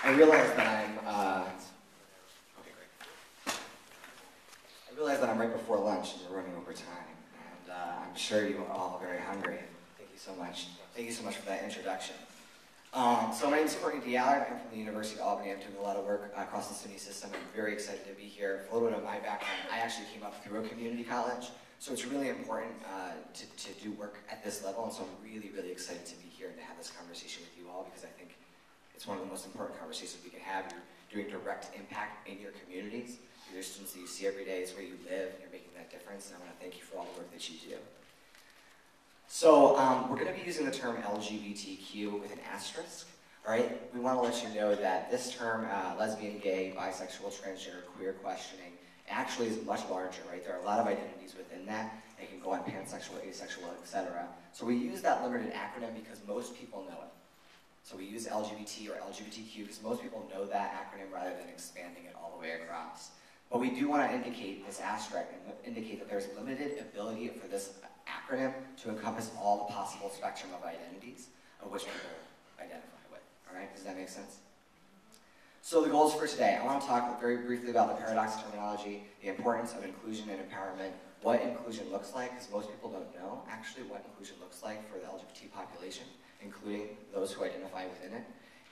I realize that I'm right before lunch and we're running over time, and I'm sure you are all very hungry. Thank you so much. Thank you so much for that introduction. So my name is Courtney D'Allard. I'm from the University of Albany. I'm doing a lot of work across the SUNY system. I'm very excited to be here. For a little bit of my background, I actually came up through a community college, so it's really important to do work at this level, and so I'm really, really excited to be here and to have this conversation with you all, because I think it's one of the most important conversations we can have. You're doing direct impact in your communities. Your students that you see every day is where you live, and you're making that difference, and I want to thank you for all the work that you do. So we're going to be using the term LGBTQ with an asterisk, all right? We want to let you know that this term, lesbian, gay, bisexual, transgender, queer questioning, actually is much larger, right? There are a lot of identities within that. It can go on pansexual, asexual, etc. So we use that limited acronym because most people know it. So we use LGBT or LGBTQ because most people know that acronym rather than expanding it all the way across. But we do want to indicate this asterisk and indicate that there's limited ability for this acronym to encompass all the possible spectrum of identities of which people identify with. All right, does that make sense? So the goals for today, I want to talk very briefly about the paradox terminology, the importance of inclusion and empowerment, what inclusion looks like, because most people don't know actually what inclusion looks like for the LGBT population, including those who identify within it,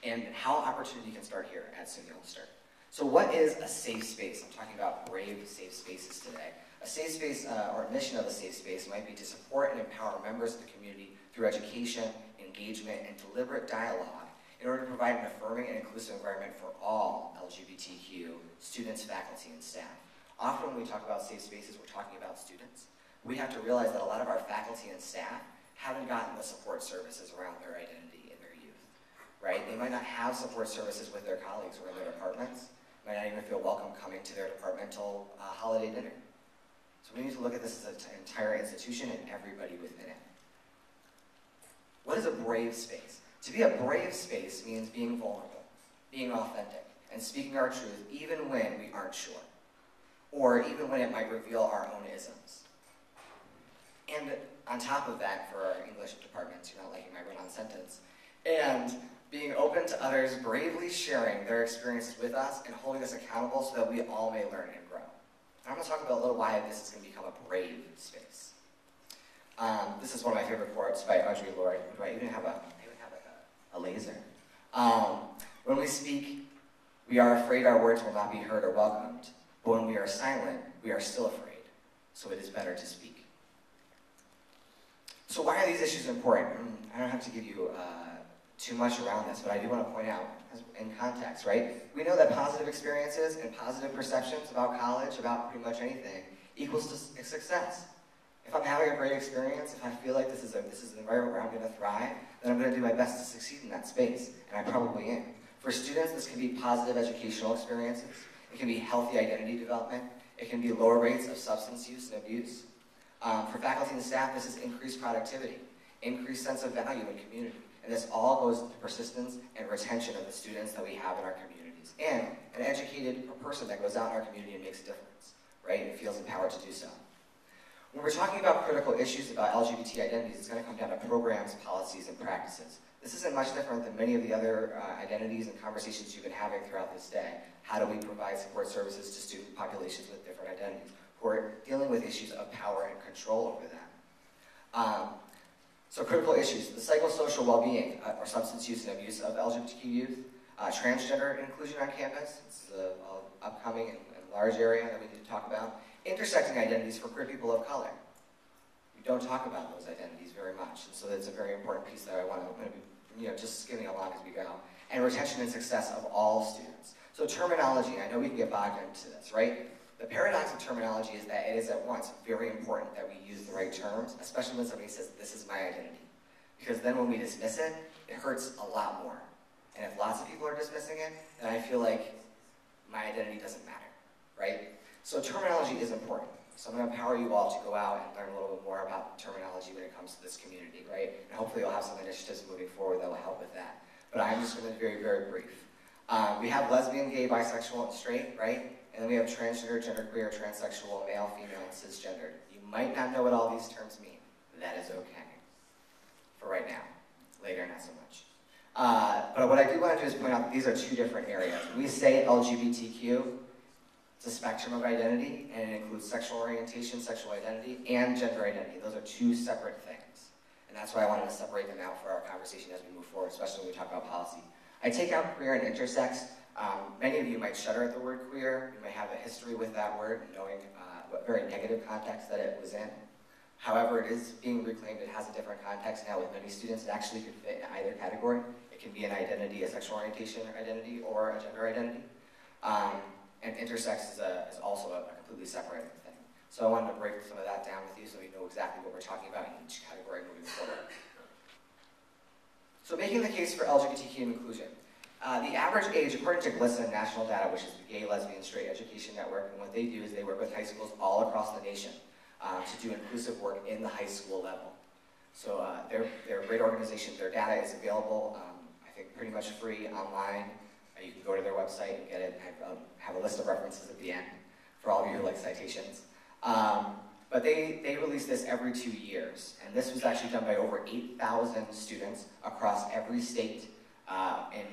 and how opportunity can start here at SUNY Ulster. So what is a safe space? I'm talking about brave safe spaces today. A safe space, or mission of a safe space, might be to support and empower members of the community through education, engagement, and deliberate dialogue in order to provide an affirming and inclusive environment for all LGBTQ students, faculty, and staff. Often when we talk about safe spaces, we're talking about students. We have to realize that a lot of our faculty and staff haven't gotten the support services around their identity in their youth, right? They might not have support services with their colleagues or in their departments, might not even feel welcome coming to their departmental holiday dinner. So we need to look at this as an entire institution and everybody within it. What is a brave space? To be a brave space means being vulnerable, being authentic, and speaking our truth even when we aren't sure, or even when it might reveal our own isms. And on top of that, for our English departments, you're not liking my run-on sentence, and being open to others bravely sharing their experiences with us and holding us accountable so that we all may learn and grow. I'm going to talk about a little why this is going to become a brave space. This is one of my favorite quotes by Audre Lorde. Do I even have a laser? When we speak, we are afraid our words will not be heard or welcomed. But when we are silent, we are still afraid. So it is better to speak. So why are these issues important? I don't have to give you too much around this, but I do want to point out, in context, right? We know that positive experiences and positive perceptions about college, about pretty much anything, equals to success. If I'm having a great experience, if I feel like this is an environment where I'm going to thrive, then I'm going to do my best to succeed in that space, and I probably am. For students, this can be positive educational experiences. It can be healthy identity development. It can be lower rates of substance use and abuse. For faculty and staff, this is increased productivity, increased sense of value and community. And this all goes into persistence and retention of the students that we have in our communities. And an educated person that goes out in our community and makes a difference, right? And feels empowered to do so. When we're talking about critical issues about LGBT identities, it's going to come down to programs, policies, and practices. This isn't much different than many of the other identities and conversations you've been having throughout this day. How do we provide support services to student populations with different identities who are dealing with issues of power and control over them? So critical issues, the psychosocial well-being or substance use and abuse of LGBTQ youth, transgender inclusion on campus, this is an upcoming and large area that we need to talk about, intersecting identities for queer people of color. We don't talk about those identities very much, and so that's a very important piece that I'm going to be just skimming along as we go, and retention and success of all students. So terminology, I know we can get bogged into this, right? The paradox of terminology is that it is at once very important that we use the right terms, especially when somebody says, this is my identity. Because then when we dismiss it, it hurts a lot more. And if lots of people are dismissing it, then I feel like my identity doesn't matter, right? So terminology is important. So I'm going to empower you all to go out and learn a little bit more about terminology when it comes to this community, right? And hopefully you'll have some initiatives moving forward that will help with that. But I'm just going to be very, very brief. We have lesbian, gay, bisexual, and straight, right? And then we have transgender, genderqueer, transsexual, male, female, and cisgendered. You might not know what all these terms mean. That is okay. For right now. Later, not so much. But what I do want to do is point out that these are two different areas. When we say LGBTQ, it's a spectrum of identity, and it includes sexual orientation, sexual identity, and gender identity. Those are two separate things. And that's why I wanted to separate them out for our conversation as we move forward, especially when we talk about policy. I take out queer and intersex. Many of you might shudder at the word queer. You may have a history with that word, knowing what very negative context that it was in. However, it is being reclaimed. It has a different context now with many students. It actually could fit in either category. It can be an identity, a sexual orientation identity, or a gender identity. And intersex is also a completely separate thing. So I wanted to break some of that down with you so you know exactly what we're talking about in each category moving forward. So making the case for LGBTQ inclusion. The average age, according to GLSEN national data, which is the Gay, Lesbian, Straight Education Network, and what they do is they work with high schools all across the nation to do inclusive work in the high school level. So they're a great organization. Their data is available, I think, pretty much free online. You can go to their website and get it. I have a list of references at the end for all of you who like citations. But they release this every 2 years, and this was actually done by over 8,000 students across every state in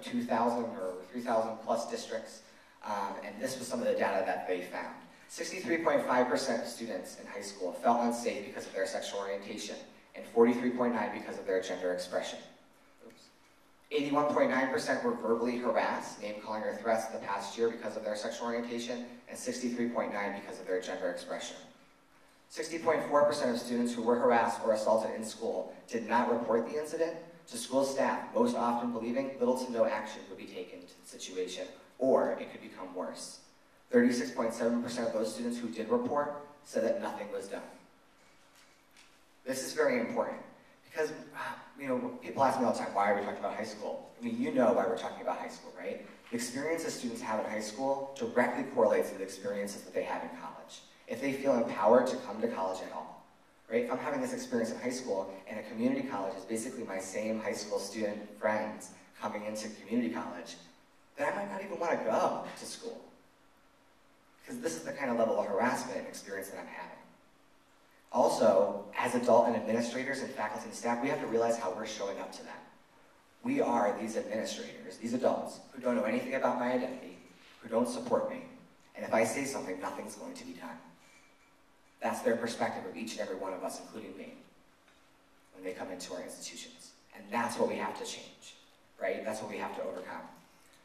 2,000 or 3,000 plus districts, and this was some of the data that they found. 63.5% of students in high school felt unsafe because of their sexual orientation, and 43.9% because of their gender expression. 81.9% were verbally harassed, name-calling or threats in the past year because of their sexual orientation, and 63.9% because of their gender expression. 60.4% of students who were harassed or assaulted in school did not report the incident to school staff, most often believing little to no action would be taken to the situation, or it could become worse. 36.7% of those students who did report said that nothing was done. This is very important because, people ask me all the time, why are we talking about high school? I mean, you know why we're talking about high school, right? The experiences students have in high school directly correlates to the experiences that they have in college. If they feel empowered to come to college at all, right? If I'm having this experience in high school and a community college is basically my same high school student friends coming into community college, then I might not even want to go to school. Because this is the kind of level of harassment and experience that I'm having. Also, as adult and administrators and faculty and staff, we have to realize how we're showing up to them. We are these administrators, these adults, who don't know anything about my identity, who don't support me, and if I say something, nothing's going to be done. That's their perspective of each and every one of us, including me, when they come into our institutions. And that's what we have to change, right? That's what we have to overcome.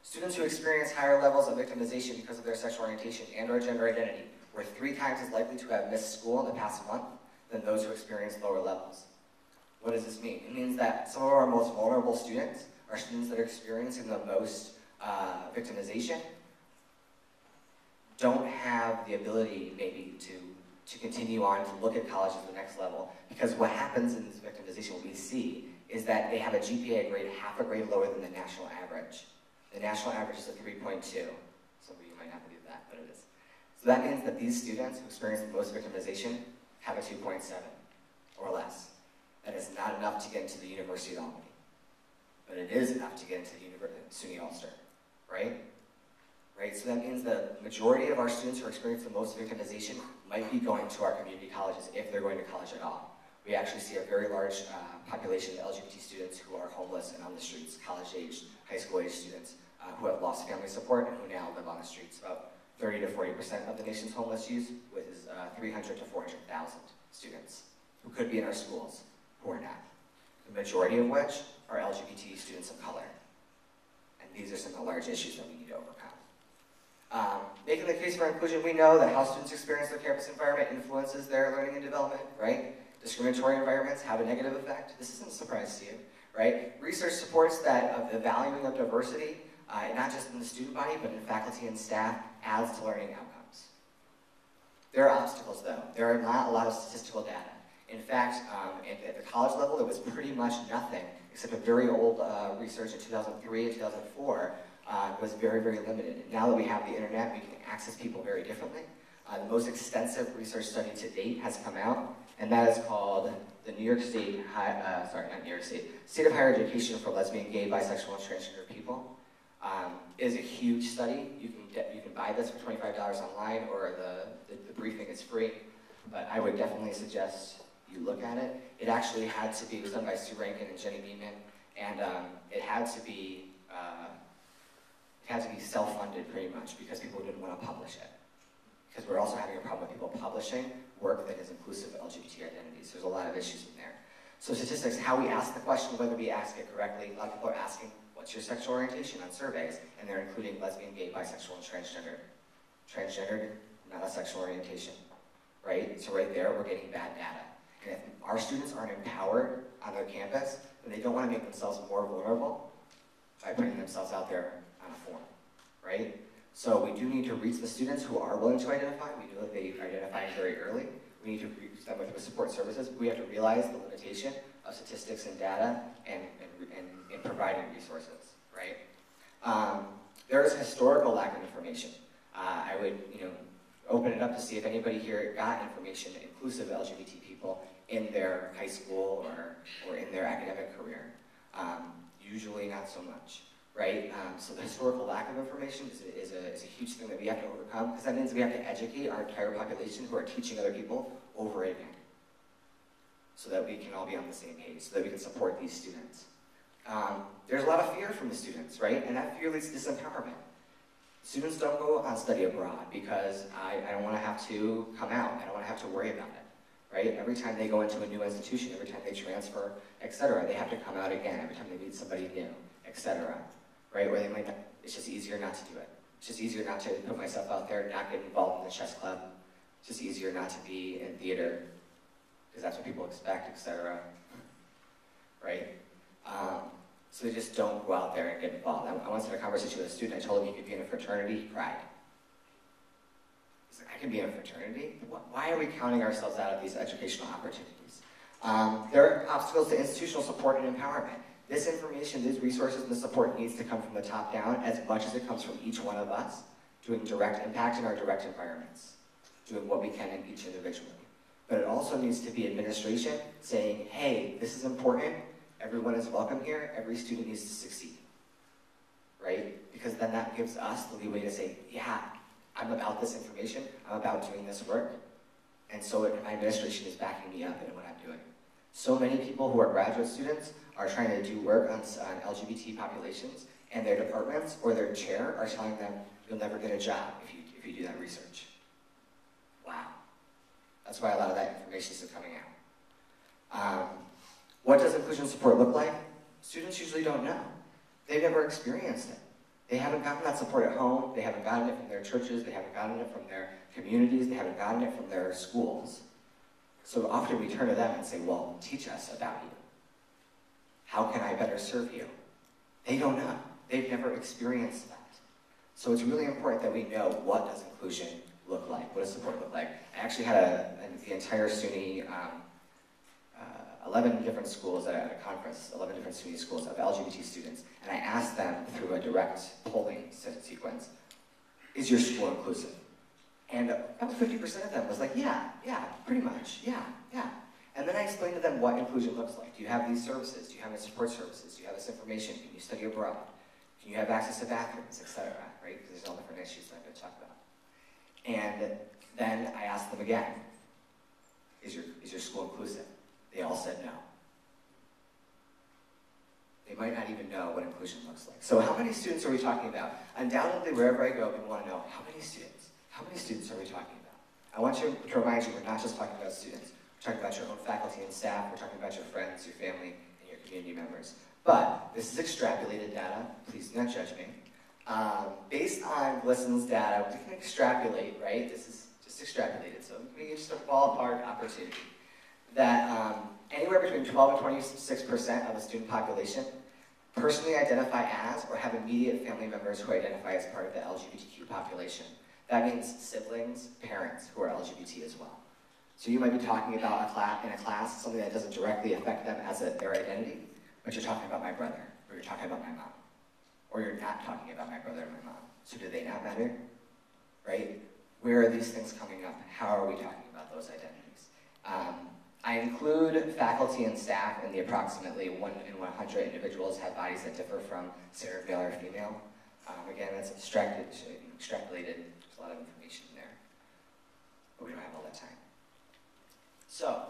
Students who experience higher levels of victimization because of their sexual orientation and or gender identity were 3 times as likely to have missed school in the past month than those who experienced lower levels. What does this mean? It means that some of our most vulnerable students are students that are experiencing the most victimization, don't have the ability maybe to continue on to look at college as the next level, because what happens in this victimization, what we see, is that they have a GPA grade half a grade lower than the national average. The national average is a 3.2. Some of you might not believe that, but it is. So that means that these students who experience the most victimization have a 2.7 or less. That is not enough to get into the University of Albany, but it is enough to get into the SUNY Ulster, right? Right, so that means the majority of our students who experience the most victimization might be going to our community colleges if they're going to college at all. We actually see a very large population of LGBT students who are homeless and on the streets, college-aged, high school-aged students who have lost family support and who now live on the streets. About 30 to 40% of the nation's homeless youth, with 300 to 400,000 students who could be in our schools who are not. The majority of which are LGBT students of color. And these are some of the large issues that we need to overcome. Making the case for inclusion, we know that how students experience their campus environment influences their learning and development, right? Discriminatory environments have a negative effect. This isn't a surprise to you, right? Research supports that of the valuing of diversity, not just in the student body, but in faculty and staff, adds to learning outcomes. There are obstacles, though. There are not a lot of statistical data. In fact, at the college level, there was pretty much nothing, except a very old research in 2003 and 2004, was very, very limited. And now that we have the internet, we can access people very differently. The most extensive research study to date has come out, and that is called the New York State, State of Higher Education for Lesbian, Gay, Bisexual, and Transgender People. It is a huge study. You can buy this for $25 online, or the briefing is free. But I would definitely suggest you look at it. It actually had to be, it was done by Sue Rankin and Jenny Beeman, And it had to be self-funded pretty much because people didn't want to publish it. Because we're also having a problem with people publishing work that is inclusive of LGBT identities. There's a lot of issues in there. So statistics, how we ask the question, whether we ask it correctly, a lot of people are asking, what's your sexual orientation on surveys? And they're including lesbian, gay, bisexual, and transgender. Transgendered, not a sexual orientation, right? So right there, we're getting bad data. And if our students aren't empowered on their campus, then they don't want to make themselves more vulnerable by putting themselves out there on a form, right? So we do need to reach the students who are willing to identify. We know that they identify very early. We need to reach them with support services. We have to realize the limitation of statistics and data and providing resources, right? There is a historical lack of information. I would, open it up to see if anybody here got information inclusive of LGBT people in their high school or in their academic career. Usually not so much, right? So the historical lack of information is a huge thing that we have to overcome, because that means we have to educate our entire population who are teaching other people over it again, so that we can all be on the same page, so that we can support these students. There's a lot of fear from the students, right? And that fear leads to disempowerment. Students don't go on study abroad because I don't want to have to come out. I don't want to have to worry about it, right? Every time they go into a new institution, every time they transfer, etc., they have to come out again. Every time they meet somebody new, etc., right? Or they might not, it's just easier not to do it. It's just easier not to put myself out there, not get involved in the chess club. It's just easier not to be in theater because that's what people expect, etc., right? So they just don't go out there and get involved. I once had a conversation with a student. I told him he could be in a fraternity. He cried. He's like, I can be in a fraternity? Why are we counting ourselves out of these educational opportunities? There are obstacles to institutional support and empowerment. This information, these resources, and the support needs to come from the top down as much as it comes from each one of us, doing direct impact in our direct environments, doing what we can in each individually. But it also needs to be administration saying, hey, this is important. Everyone is welcome here. Every student needs to succeed, right? Because then that gives us the leeway to say, yeah, I'm about this information. I'm about doing this work. And so my administration is backing me up in what I'm doing. So many people who are graduate students are trying to do work on LGBT populations, and their departments or their chair are telling them, you'll never get a job if you do that research. Wow. That's why a lot of that information is coming out. What does inclusion support look like? Students usually don't know. They've never experienced it. They haven't gotten that support at home. They haven't gotten it from their churches. They haven't gotten it from their communities. They haven't gotten it from their schools. So often we turn to them and say, well, teach us about you. How can I better serve you? They don't know. They've never experienced that. So it's really important that we know, what does inclusion look like? What does support look like? I actually had the entire SUNY 11 different schools at a conference, 11 different SUNY schools of LGBT students, and I asked them through a direct polling sequence, is your school inclusive? And about 50% of them was like, yeah, pretty much, yeah. And then I explained to them what inclusion looks like. Do you have these services? Do you have any support services? Do you have this information? Can you study abroad? Can you have access to bathrooms, etc., right? Because there's all different issues that I'm going to talk about. And then I asked them again, is your school inclusive? They all said no. They might not even know what inclusion looks like. So how many students are we talking about? Undoubtedly, wherever I go, people want to know, how many students? How many students are we talking about? I want you to remind you, we're not just talking about students. We're talking about your own faculty and staff. We're talking about your friends, your family, and your community members. But this is extrapolated data. Please do not judge me. Based on Glisson's data, we can extrapolate, right? This is just extrapolated, so we can just a ballpark opportunity. That anywhere between 12 and 26% of the student population personally identify as or have immediate family members who identify as part of the LGBTQ population. That means siblings, parents who are LGBT as well. So you might be talking about in a class something that doesn't directly affect them as their identity, but you're talking about my brother, or you're talking about my mom, or you're not talking about my brother and my mom. So do they not matter? Right? Where are these things coming up? How are we talking about those identities? I include faculty and staff in the approximately 1 in 100 individuals have bodies that differ from standard male or female. Again, that's extrapolated. There's a lot of information there, but we don't have all that time. So,